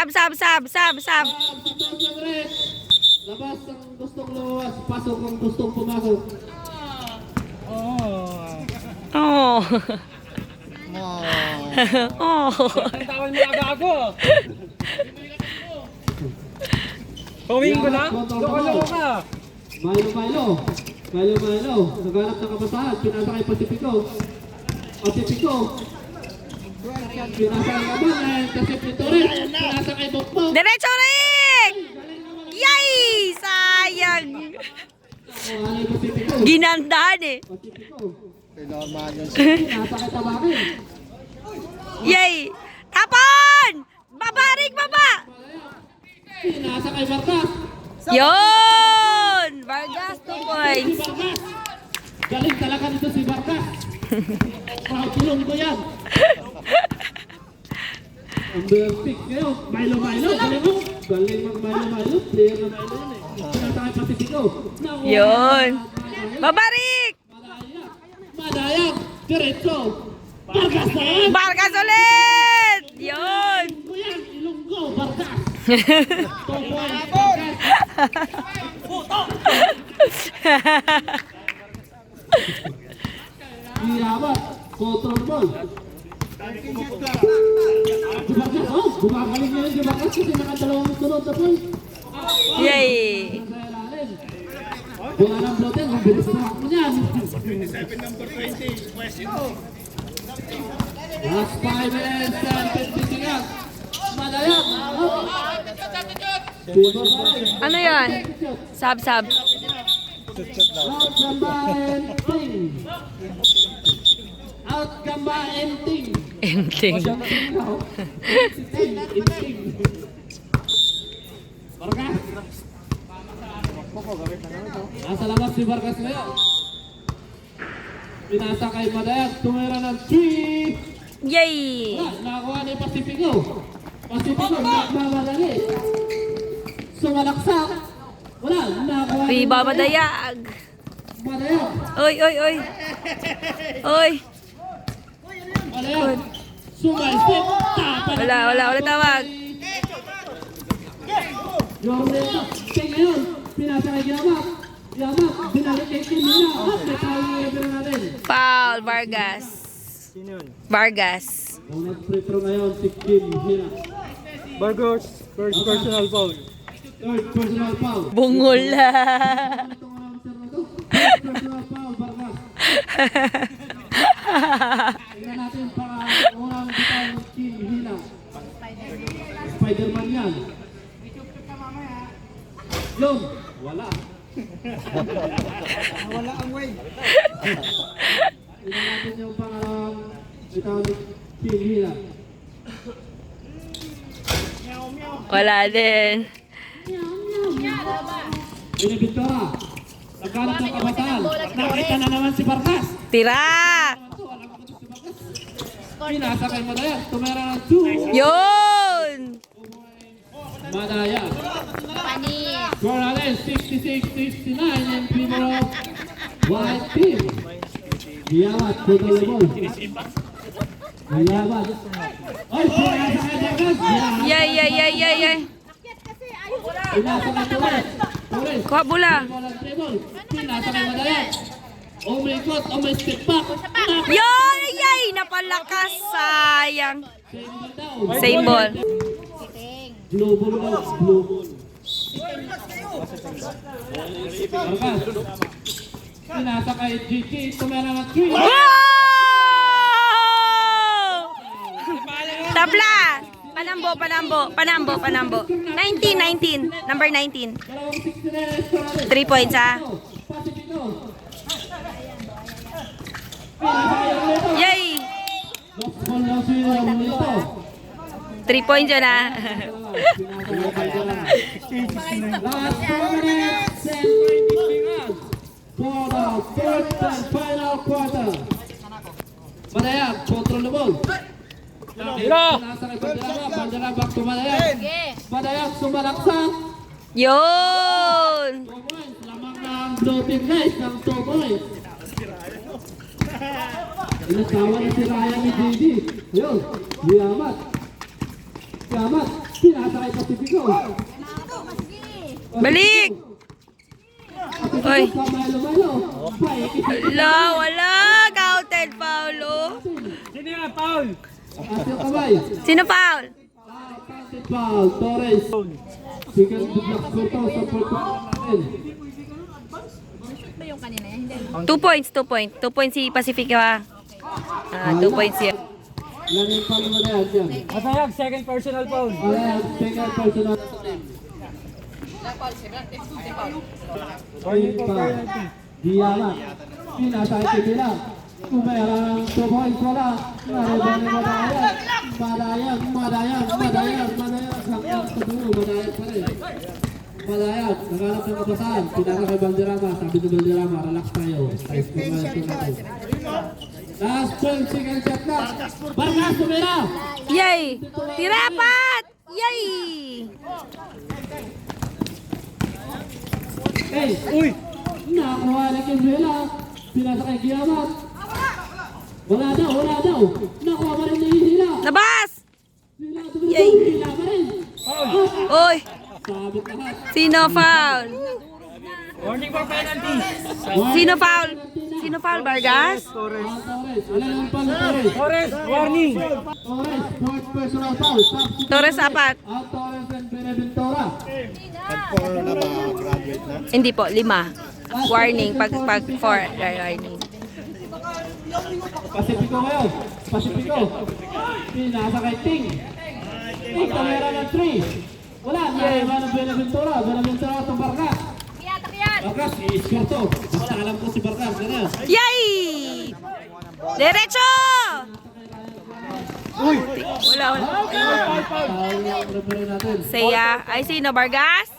Labas ang gustong lumabas. Pasok ang gustong pumasok. Oh. Oh. Oh. Oh. Tawan mo aga ako. Pawing ko na? Loko ka. Milo. Naghanap ng kabasahan. Pinasa kay Pacifico. Pinasa kay Abang. Kasi Pitorin. Pinasa kay Bokbok. Diretso, Rick! Yay! Sayang. Ano yung Pacifico? Ginandahan eh. Pacifico. Kailangan yun. Pinasa kay Tabangin. Yay! Tapon! Baba, Rick, baba! Pinasa kay Vargas. Yun! Vargas, 2 points. Si Vargas. Galing talaga dito si Vargas. Proud tulong ko yan. Number 6 ngayon. Milo. Galing mo. Galing mag-Milo. Player na Milo yun eh. Pinasa kay Pacifico. Yun. Baba, Rick! Madayag. Diretso. Vargas na yan. Vargas ulit! Yun! Ilunggo yan. Ilunggo. Vargas. 2 points. Vargas. Yaman. Control ball. Si Vargas. Oh, gumagaling ngayon si Vargas kasi nakadalawang sunod na point. Yay! Wala ng bloten, ang bilis na ako niyan. Last 5 minutes and 50 seconds. Madayag. Ano yan? Sab. Out Gamba and Ting. Out Gamba and Ting. Ending. Vargas. Nasa labas si Vargas ngayon. Pinasa kay Madayag. Tumira ng 3. Yay! Nakakuha ni Pacifico. Nagmamadali. Sumalaksak. Viva Madayag. Madayag. Oy, oy, oy. Oy. Madayag. Sumaisip. Wala tawag. Yorneta. Kaya ngayon, pinasa kay Yamak. Yamak, binalik kay Kim Hina. At may tawag yung ibiro natin. Foul, Vargas. Vargas. Ang nag-free throw ngayon, si Kim Hina. Burgos, first personal foul. Third personal foul. Bungol. Itong announcer na to. Third personal foul, Vargas. Tingnan natin para unang bitaw ng Kim Hina. Spider-Man yan. Yung, wala. Wala ang way. Tingnan natin yung pangalang bitaw ng Kim Hina. Wala din. Binibintora. Nagkalat ng kabataan. Nakita na naman si Vargas. Tira. Pinasa kay Madayag. Tumera ng 2. Yun. Madayag. Panis. Score natin 66-69 in favor of white team. Diawat, total level. Diawat. Ay, pinasa kay Vargas. Yay. Pinasa kay Torres. Torres. Kuha bola. Walang dribble. Pinasa kay Madayag. Oh my God, oh my step back. Yun. Yay. Napalakas. Sayang. Same ball daw. Same ball. Blue ball daw, blue ball. Vargas. Pinasa kay GG. Tumera ng 3. Wow! Tabla. Panambo. 19. Number 19. 3 points ha. Yay! 3 points yun ha. Last 4 minutes and 90 seconds for the fourth and final quarter. Madayag, control the ball. Pinasa kay Bandaraba, Bandaraba back to Madayag. Madayag, sumalaksak. Yun! 2 points, lamang na ang blue team guys ng 2 points. Inasawa na si Ryan ni JD. Yun, Yamat. Yamat, pinasa kay Pacifico. Balik! Oy. Kamalo-malo. Wala. Counted foul oh. Sino yung foul? At yung kamay. Sino foul? Counted foul, Torres. Second block score to sa fourth quarter natin. Ba yung kanina yan? Hindi. 2 points. 2 points si Pacifico ha. 2 points yan. Yan yung foul mo na yan dyan. Masayag, second personal foul. Ayan, second personal. Point foul. Diyamat. Pinasa kay Kibila. Kumerang 2 points wala. Nariban ni Madayag. Madayag. Hanggang sa dulo, Madayag pa rin. Madayag, naghanap ng kabataan. Pinaka kay Bandirama. Sabi ni Bandirama, relax tayo. Size ko natin. Last 12 seconds shot na. Vargas, tumira! Yay! Tirapat! Yay! Hey! Uy! Nakakuha ni Kibila. Pinasa kay Giamat. Wala daw. Nakuha pa rin ni Hila. Labas! Yay! Hila pa rin. Oy! Sabit lahat. Sino foul? Warning for penalty. Sino foul, Vargas? Torres. Alam ang pang Torres. Torres, warning. Torres, fourth personal foul. Torres apat. Torres and Beneventura. Hindi po, 5. Warning, pag 4 warning. Pacifico ngayon. Pacifico. Pinasa kay Ting. Ting, kamera ng 3. Wala, naiba ng Beneventura. Beneventura itong Vargas. Vargas, i-score to. Basta alam ko si Vargas. Ganyan. Yay! Derecho! Wala. Foul yung referee natin. Saya. Ay, sino? Vargas?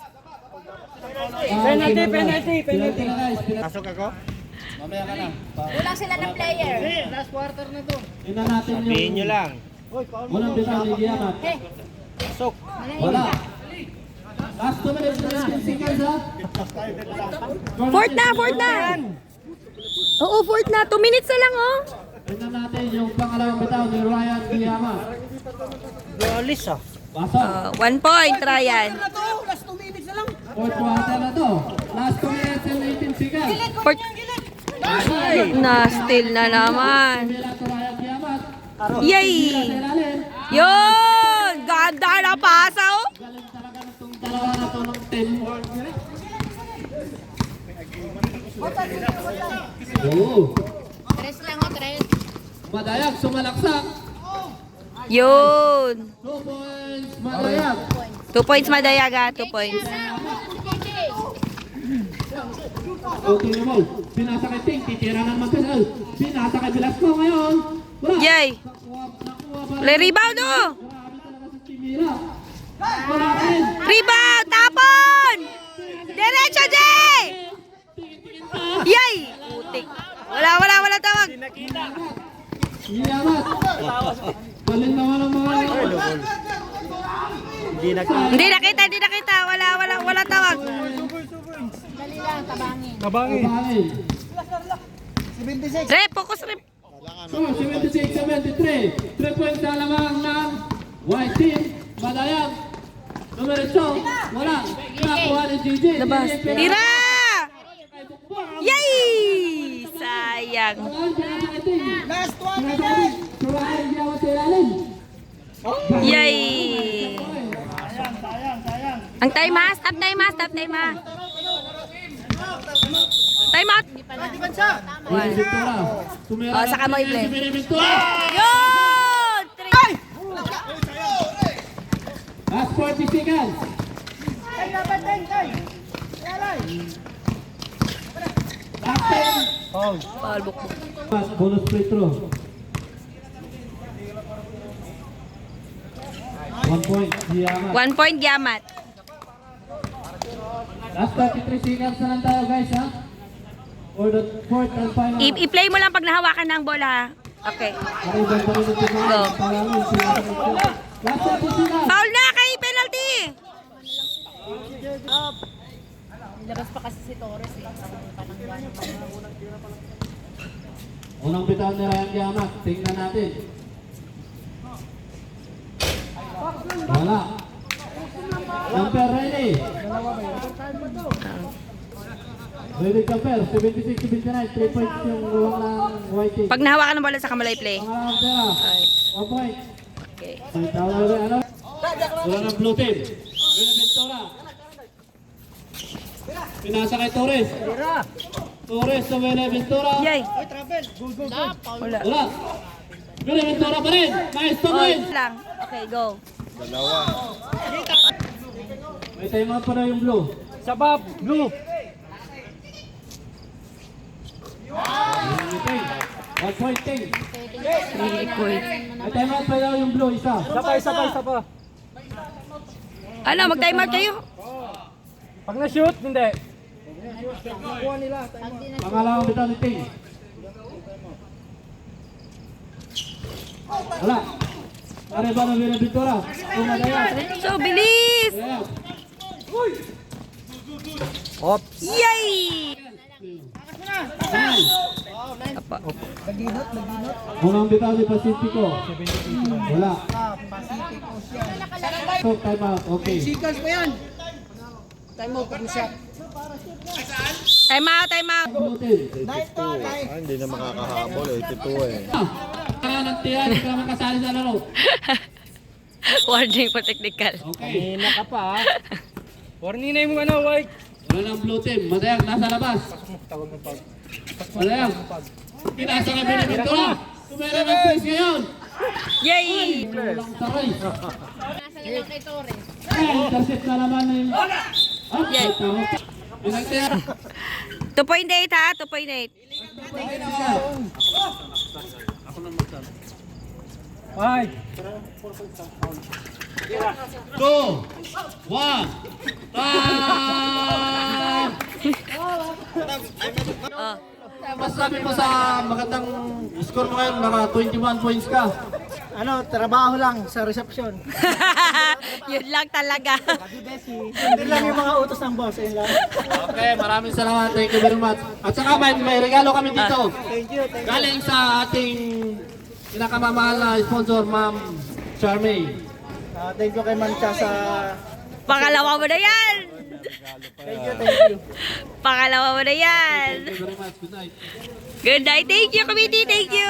Penalty na guys. Pasok ako? Mamaya ka na. Kulang sila ng player. Ina natin yung... Sabihin nyo lang. Walang bitaw ni Giamat. Pasok. Wala. Last 2 minutes, 19 seconds ha. Fourth na, fourth na. Oo, fourth na. 2 minutes na lang, oh. Tingnan natin yung pangalawang bitaw ni Ryan Diama. Pasok. 1 point, Ryan. Fourth quarter na to. Last 2 minutes and 18 seconds. Fourth. Na, still na naman. Bilang to Ryan Diama. Yay! Yun! Ganda na pasa, oh. Galing talaga na itong dalawa na to ng 10. Oo. Tres lang o, tres. Madayag, sumalaksak. Yun. 2 points, Madayag. 2 points, Madayaga. 2 points. Okay naman. Pinasa kay Ting, titira ng Magkasal. Pinasa kay Velasco ngayon. Wala. Yay! Nakuha ba? Play rebound, oh. Grabe talaga si Chimira. Wala rin. Rebound! Tapon! Diretso, Jay! Yay! Putik. Wala tawag. Iyamat. Galing naman ang mga Hindi nakita. Wala tawag. Dali lang, tabangin. kabangin. Rep, focus rep. So, 76-73. 3 points na lamang ng White Team. Madayag. Numeretso. Wala. Nakuha ni GG. Labas. Tira! Yay! Sayang. Last 1 minute. Surahan niya sa ilalim. Yay! Ang time ha? Stop time ha? Time out! One. Victoria. Tumira Oh, saka mo natin i-play. si Mary Victoria. Yun! Last 40 seconds. Last 10. Ball book. Pass, bonus free throw. 1 point, Diama. 1 point, Giamat. Last 33 seconds na lang tayo guys ha. For the fourth and final. I-play mo lang pag nahawakan ng bola, ha? Okay. Arriban pa rin ang team. Go. Parangin, last 30 seconds. Foul na kay penalty! Labas pa kasi si Torres eh. Unang bitaw ni Ryan Diamat. Tingnan natin. Wala. Camper ready. Ready Camper. 76-79. 3 points yung luwang ng White Team. Pag nahawakan ng bola sa kamulay play. Pangalawang pera. Okay. 1 point. Okay. Tawag ulit, ano? Wala ng blue team. Benaventura. Pinasa kay Torres. Torres sa Benaventura. Yay! Wala. Benaventura pa rin. Nice to Oh, win. lang. Okay, go. May time out pa na yung blue. Sabab, blue. Ting. 1 point, Ting. 3 points. May time out pa daw yung blue. Isa. Isa pa. Ano, mag-time out kayo? Pag na-shoot, hindi. Pangalawang bitaw ni Ting. Wala. Arriba ng Benaventura. Umadaya. So, bilis! Ayan. Ops. Yay! Ayan. Apa. Unang bitaw ni Pacifico. Wala. So, time out. Okay. Time out. Blue team. Hindi na makakahabol eh. 82 eh. Kaya ng tiyan, hindi ka makasali sa laro. Warning for technical. Okay. Hina ka pa, ha? Warning na yung White. Wala ng blue team. Madayag, nasa labas. Madayag. Pinasa ka Benaventura. Tumera ng 3 ngayon. Yay! Walang taray. Nasa ilang kay Torres. Ay, intercept na naman ng... Ah, Yay. tama. Pinagtiyan. 2.8 ha? 2.8. White. 2, 1, time! Oh. Mas sabi mo sa magandang score mo ngayon, mga 21 points ka. trabaho lang sa resepsyon. Yun lang talaga. Hindi lang yung mga utos ng boss. Yun lang. Okay, maraming salamat. Thank you very much. At saka may regalo kami dito. Thank you. Galing sa ating pinakamamahal na sponsor, Ma'am Charmaine. Thank you kay Mancha sa... Pangalawa mo na yan. Thank you. Pangalawa mo na yan. Thank you very much. Good night. Good night. Thank you, committee. Thank you.